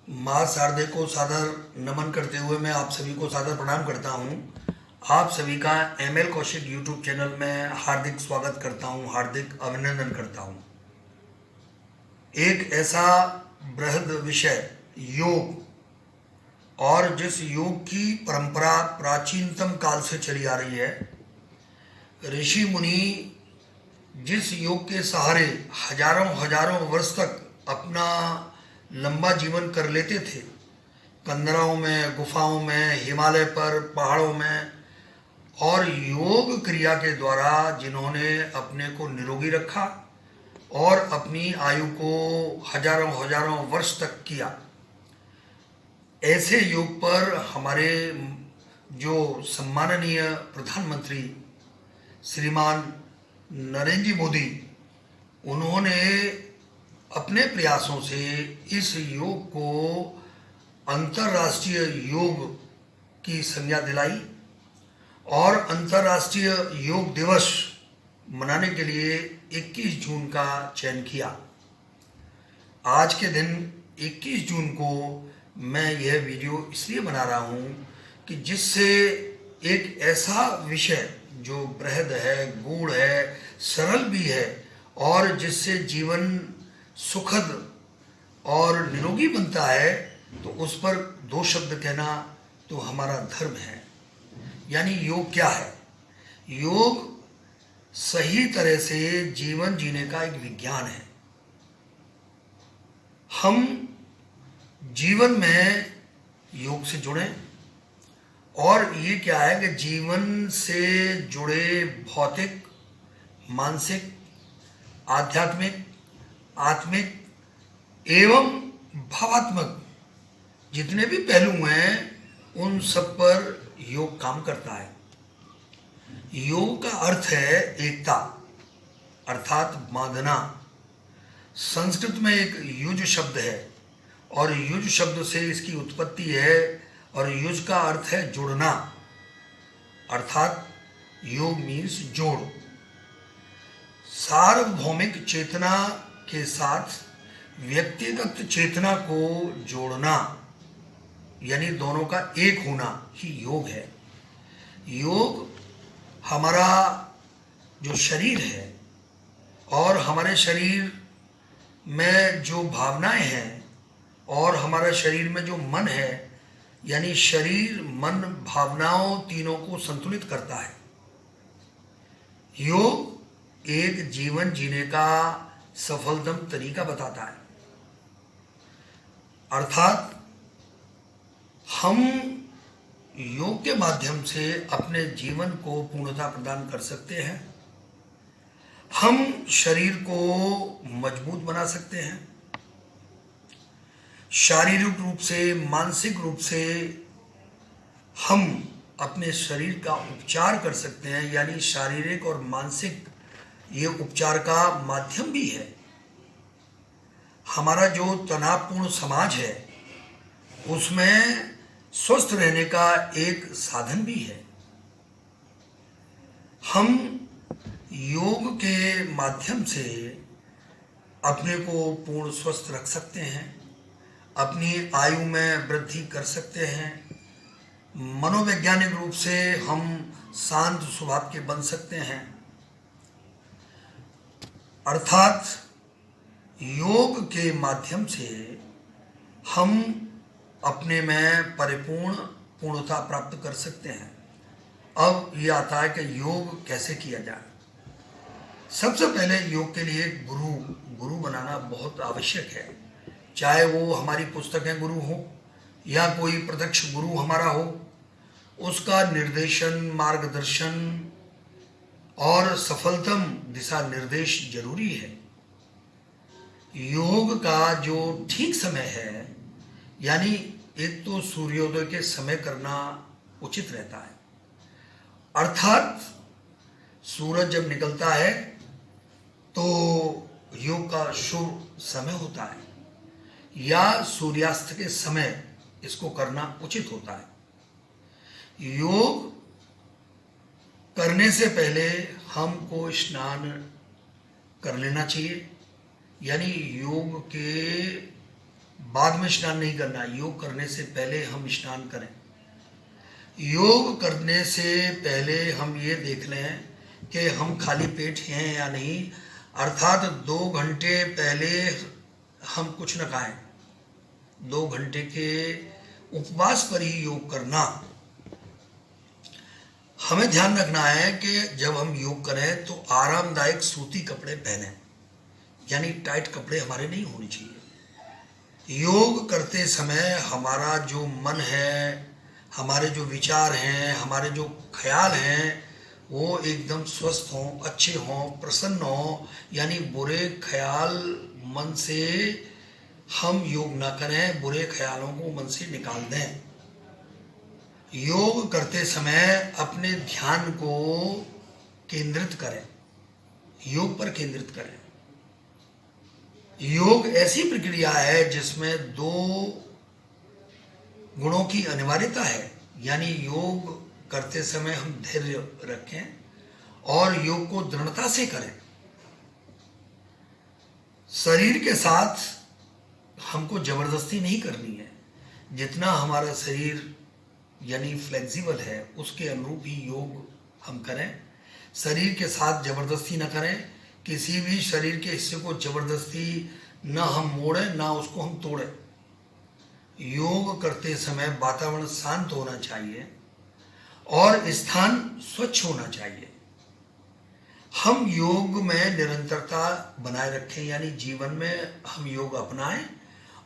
माँ शारदे को सादर नमन करते हुए मैं आप सभी को सादर प्रणाम करता हूँ। आप सभी का एमएल कौशिक यूट्यूब चैनल में हार्दिक स्वागत करता हूँ, हार्दिक अभिनंदन करता हूँ। एक ऐसा बृहद विषय योग, और जिस योग की परंपरा प्राचीनतम काल से चली आ रही है। ऋषि मुनि जिस योग के सहारे हजारों हजारों वर्ष तक अपना लंबा जीवन कर लेते थे, कंदराओं में, गुफाओं में, हिमालय पर, पहाड़ों में, और योग क्रिया के द्वारा जिन्होंने अपने को निरोगी रखा और अपनी आयु को हजारों हजारों वर्ष तक किया, ऐसे योग पर हमारे जो सम्माननीय प्रधानमंत्री श्रीमान नरेंद्र जी मोदी, उन्होंने अपने प्रयासों से इस योग को अंतर्राष्ट्रीय योग की संज्ञा दिलाई और अंतर्राष्ट्रीय योग दिवस मनाने के लिए 21 जून का चयन किया। आज के दिन 21 जून को मैं यह वीडियो इसलिए बना रहा हूँ कि जिससे एक ऐसा विषय जो बृहद है, गूढ़ है, सरल भी है, और जिससे जीवन सुखद और निरोगी बनता है, तो उस पर दो शब्द कहना तो हमारा धर्म है। यानी योग क्या है? योग सही तरह से जीवन जीने का एक विज्ञान है। हम जीवन में योग से जुड़ें, और ये क्या है कि जीवन से जुड़े भौतिक, मानसिक, आध्यात्मिक, आत्मिक एवं भावात्मक जितने भी पहलू हैं, उन सब पर योग काम करता है। योग का अर्थ है एकता, अर्थात बांधना। संस्कृत में एक युज शब्द है, और युज शब्द से इसकी उत्पत्ति है, और युज का अर्थ है जुड़ना, अर्थात योग मीन्स जोड़। सार्वभौमिक चेतना के साथ व्यक्तिगत चेतना को जोड़ना, यानी दोनों का एक होना ही योग है। योग हमारा जो शरीर है और हमारे शरीर में जो भावनाएं हैं और हमारे शरीर में जो मन है, यानी शरीर, मन, भावनाओं तीनों को संतुलित करता है। योग एक जीवन जीने का सफलतम तरीका बताता है, अर्थात हम योग के माध्यम से अपने जीवन को पूर्णता प्रदान कर सकते हैं। हम शरीर को मजबूत बना सकते हैं, शारीरिक रूप से, मानसिक रूप से हम अपने शरीर का उपचार कर सकते हैं, यानी शारीरिक और मानसिक ये उपचार का माध्यम भी है। हमारा जो तनावपूर्ण समाज है, उसमें स्वस्थ रहने का एक साधन भी है। हम योग के माध्यम से अपने को पूर्ण स्वस्थ रख सकते हैं, अपनी आयु में वृद्धि कर सकते हैं, मनोवैज्ञानिक रूप से हम शांत स्वभाव के बन सकते हैं। अर्थात योग के माध्यम से हम अपने में पूर्णता प्राप्त कर सकते हैं। अब ये आता है कि योग कैसे किया जाए। सबसे पहले योग के लिए गुरु बनाना बहुत आवश्यक है। चाहे वो हमारी पुस्तकें गुरु हो या कोई प्रत्यक्ष गुरु हमारा हो, उसका निर्देशन, मार्गदर्शन और सफलतम दिशा निर्देश जरूरी है। योग का जो ठीक समय है, यानी एक तो सूर्योदय के समय करना उचित रहता है, अर्थात सूरज जब निकलता है तो योग का शुभ समय होता है, या सूर्यास्त के समय इसको करना उचित होता है। योग करने से पहले हमको स्नान कर लेना चाहिए, यानी योग के बाद में स्नान नहीं करना। योग करने से पहले हम स्नान करें। योग करने से पहले हम ये देख लें कि हम खाली पेट हैं या नहीं, अर्थात 2 घंटे पहले हम कुछ न खाएं। 2 घंटे के उपवास पर ही योग करना। हमें ध्यान रखना है कि जब हम योग करें तो आरामदायक सूती कपड़े पहनें, यानी टाइट कपड़े हमारे नहीं होने चाहिए। योग करते समय हमारा जो मन है, हमारे जो विचार हैं, हमारे जो ख्याल हैं, वो एकदम स्वस्थ हों, अच्छे हों, प्रसन्न हों, यानी बुरे ख्याल मन से हम योग ना करें, बुरे ख्यालों को मन से निकाल दें। योग करते समय अपने ध्यान को केंद्रित करें, योग पर केंद्रित करें। योग ऐसी प्रक्रिया है जिसमें 2 गुणों की अनिवार्यता है, यानी योग करते समय हम धैर्य रखें और योग को दृढ़ता से करें। शरीर के साथ हमको जबरदस्ती नहीं करनी है। जितना हमारा शरीर यानी फ्लेक्सिबल है उसके अनुरूप ही योग हम करें। शरीर के साथ जबरदस्ती न करें। किसी भी शरीर के हिस्से को जबरदस्ती न हम मोड़ें, ना उसको हम तोड़ें। योग करते समय वातावरण शांत होना चाहिए और स्थान स्वच्छ होना चाहिए। हम योग में निरंतरता बनाए रखें, यानी जीवन में हम योग अपनाएं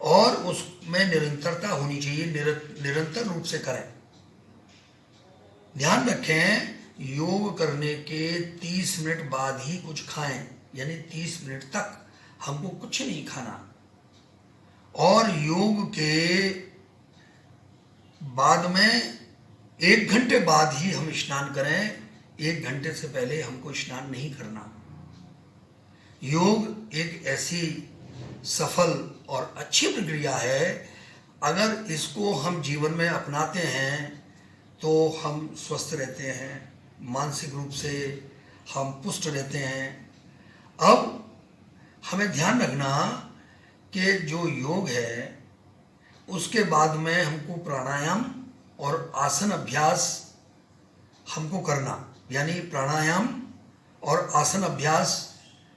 और उसमें निरंतरता होनी चाहिए, निरंतर रूप से करें। ध्यान रखें, योग करने के 30 मिनट बाद ही कुछ खाएं, यानी 30 मिनट तक हमको कुछ नहीं खाना। और योग के बाद में 1 घंटे बाद ही हम स्नान करें। 1 घंटे से पहले हमको स्नान नहीं करना। योग एक ऐसी सफल और अच्छी प्रक्रिया है, अगर इसको हम जीवन में अपनाते हैं तो हम स्वस्थ रहते हैं, मानसिक रूप से हम पुष्ट रहते हैं। अब हमें ध्यान रखना कि जो योग है उसके बाद में हमको प्राणायाम और आसन अभ्यास हमको करना, यानी प्राणायाम और आसन अभ्यास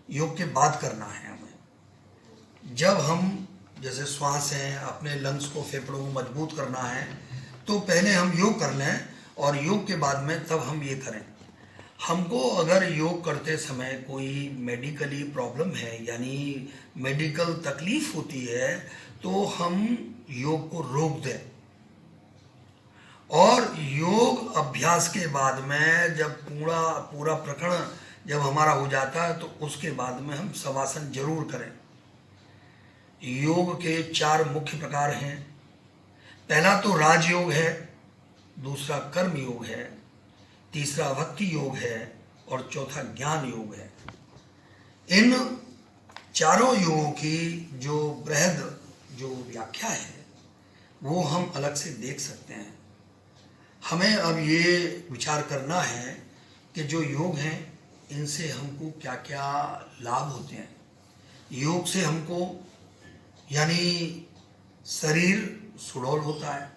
योग के बाद करना है हमें। जब हम जैसे श्वास हैं, अपने लंग्स को, फेफड़ों को मजबूत करना है तो पहले हम योग कर लें और योग के बाद में तब हम ये करें। हमको अगर योग करते समय कोई मेडिकली प्रॉब्लम है, यानी मेडिकल तकलीफ होती है, तो हम योग को रोक दें। और योग अभ्यास के बाद में जब पूरा प्रकरण जब हमारा हो जाता है तो उसके बाद में हम शवासन जरूर करें। योग के 4 मुख्य प्रकार हैं। पहला तो राजयोग है, दूसरा कर्म योग है, तीसरा भक्ति योग है और चौथा ज्ञान योग है। इन चारों योगों की जो बृहद जो व्याख्या है वो हम अलग से देख सकते हैं। हमें अब ये विचार करना है कि जो योग हैं इनसे हमको क्या क्या लाभ होते हैं। योग से हमको यानी शरीर सुडौल होता है,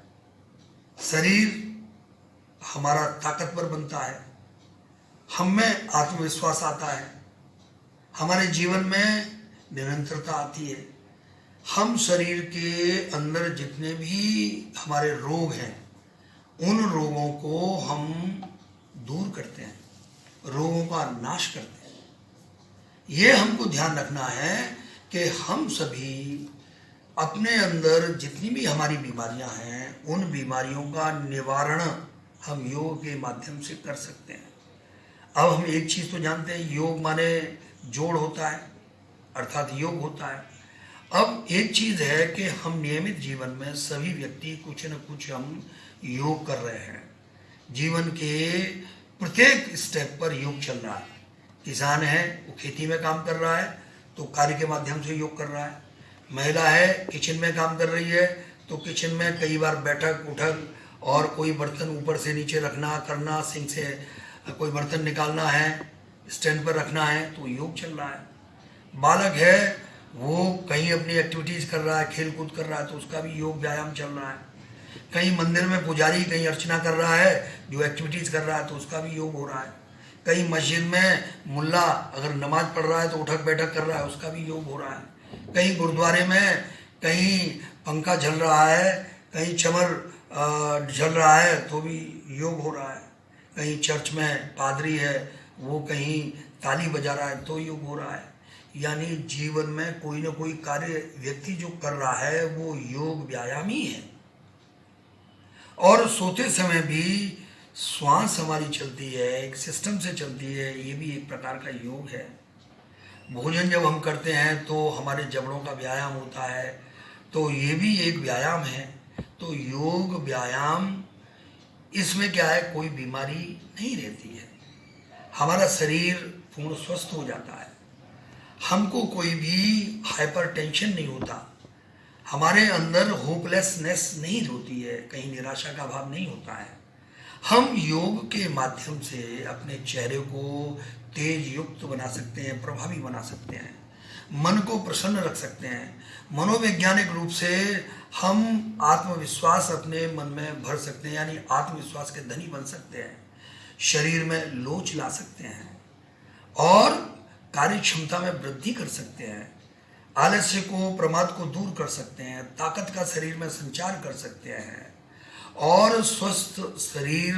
शरीर हमारा ताकतवर बनता है, हम में आत्मविश्वास आता है, हमारे जीवन में निरंतरता आती है। हम शरीर के अंदर जितने भी हमारे रोग हैं उन रोगों को हम दूर करते हैं, रोगों का नाश करते हैं। ये हमको ध्यान रखना है कि हम सभी अपने अंदर जितनी भी हमारी बीमारियां हैं उन बीमारियों का निवारण हम योग के माध्यम से कर सकते हैं। अब हम एक चीज़ तो जानते हैं, योग माने जोड़ होता है, अर्थात योग होता है। अब एक चीज़ है कि हम नियमित जीवन में सभी व्यक्ति कुछ न कुछ हम योग कर रहे हैं। जीवन के प्रत्येक स्टेप पर योग चल रहा है। किसान है वो खेती में काम कर रहा है तो कार्य के माध्यम से योग कर रहा है। महिला है किचन में काम कर रही है तो किचन में कई बार बैठक उठक और कोई बर्तन ऊपर से नीचे रखना करना, सिंक से कोई बर्तन निकालना है, स्टैंड पर रखना है, तो योग चल रहा है। बालक है वो कहीं अपनी एक्टिविटीज़ कर रहा है, खेल कूद कर रहा है, तो उसका भी योग व्यायाम चल रहा है। कहीं मंदिर में पुजारी कहीं अर्चना कर रहा है, जो एक्टिविटीज़ कर रहा है, तो उसका भी योग हो रहा है। कहीं मस्जिद में मुल्ला अगर नमाज पढ़ रहा है तो उठक बैठक कर रहा है, उसका भी योग हो रहा है। कहीं गुरुद्वारे में कहीं पंखा झल रहा है, कहीं चमर झल रहा है, तो भी योग हो रहा है। कहीं चर्च में पादरी है, वो कहीं ताली बजा रहा है, तो योग हो रहा है। यानी जीवन में कोई ना कोई कार्य व्यक्ति जो कर रहा है वो योग व्यायाम ही है। और सोते समय भी श्वास हमारी चलती है, एक सिस्टम से चलती है, ये भी एक प्रकार का योग है। भोजन जब हम करते हैं तो हमारे जबड़ों का व्यायाम होता है, तो ये भी एक व्यायाम है। तो योग व्यायाम, इसमें क्या है, कोई बीमारी नहीं रहती है, हमारा शरीर पूर्ण स्वस्थ हो जाता है, हमको कोई भी हाइपर टेंशन नहीं होता, हमारे अंदर होपलेसनेस नहीं होती है, कहीं निराशा का भाव नहीं होता है। हम योग के माध्यम से अपने चेहरे को तेज युक्त बना सकते हैं, प्रभावी बना सकते हैं, मन को प्रसन्न रख सकते हैं। मनोवैज्ञानिक रूप से हम आत्मविश्वास अपने मन में भर सकते हैं, यानी आत्मविश्वास के धनी बन सकते हैं, शरीर में लोच ला सकते हैं और कार्य क्षमता में वृद्धि कर सकते हैं, आलस्य को, प्रमाद को दूर कर सकते हैं, ताकत का शरीर में संचार कर सकते हैं और स्वस्थ शरीर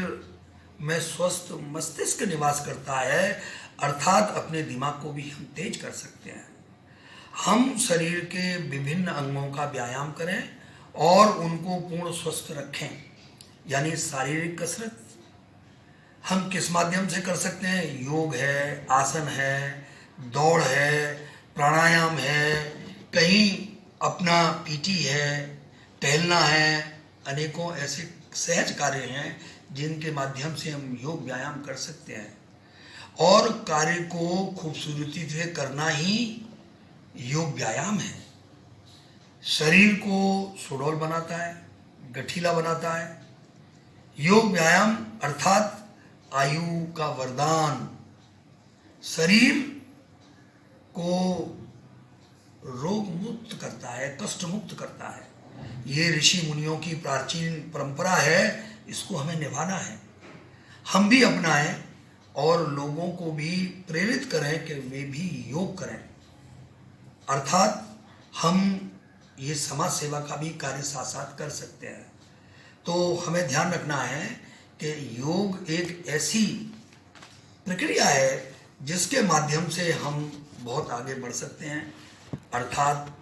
में स्वस्थ मस्तिष्क निवास करता है, अर्थात अपने दिमाग को भी हम तेज कर सकते हैं। हम शरीर के विभिन्न अंगों का व्यायाम करें और उनको पूर्ण स्वस्थ रखें, यानी शारीरिक कसरत हम किस माध्यम से कर सकते हैं? योग है, आसन है, दौड़ है, प्राणायाम है, कहीं अपना पीटी है, टहलना है, अनेकों ऐसे सहज कार्य हैं जिनके माध्यम से हम योग व्यायाम कर सकते हैं। और कार्य को खूबसूरती से करना ही योग व्यायाम है। शरीर को सुडौल बनाता है, गठीला बनाता है। योग व्यायाम अर्थात आयु का वरदान, शरीर को रोग मुक्त करता है, कष्ट मुक्त करता है। ये ऋषि मुनियों की प्राचीन परंपरा है, इसको हमें निभाना है। हम भी अपनाएं और लोगों को भी प्रेरित करें कि वे भी योग करें, अर्थात हम ये समाज सेवा का भी कार्य साथ साथ कर सकते हैं। तो हमें ध्यान रखना है कि योग एक ऐसी प्रक्रिया है जिसके माध्यम से हम बहुत आगे बढ़ सकते हैं, अर्थात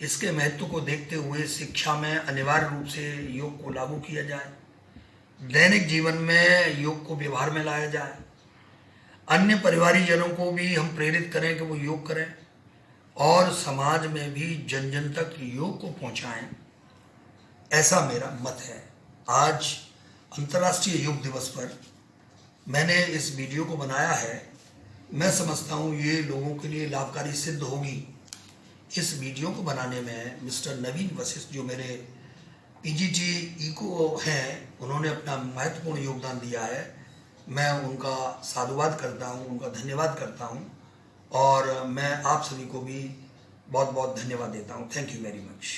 इसके महत्व को देखते हुए शिक्षा में अनिवार्य रूप से योग को लागू किया जाए, दैनिक जीवन में योग को व्यवहार में लाया जाए, अन्य परिवारीजनों को भी हम प्रेरित करें कि वो योग करें और समाज में भी जन जन तक योग को पहुंचाएं, ऐसा मेरा मत है। आज अंतर्राष्ट्रीय योग दिवस पर मैंने इस वीडियो को बनाया है। मैं समझता हूँ ये लोगों के लिए लाभकारी सिद्ध होगी। इस वीडियो को बनाने में मिस्टर नवीन वशिष्ठ, जो मेरे पीजीटी इको हैं, उन्होंने अपना महत्वपूर्ण योगदान दिया है। मैं उनका साधुवाद करता हूँ, उनका धन्यवाद करता हूँ और मैं आप सभी को भी बहुत बहुत धन्यवाद देता हूँ। Thank you very much.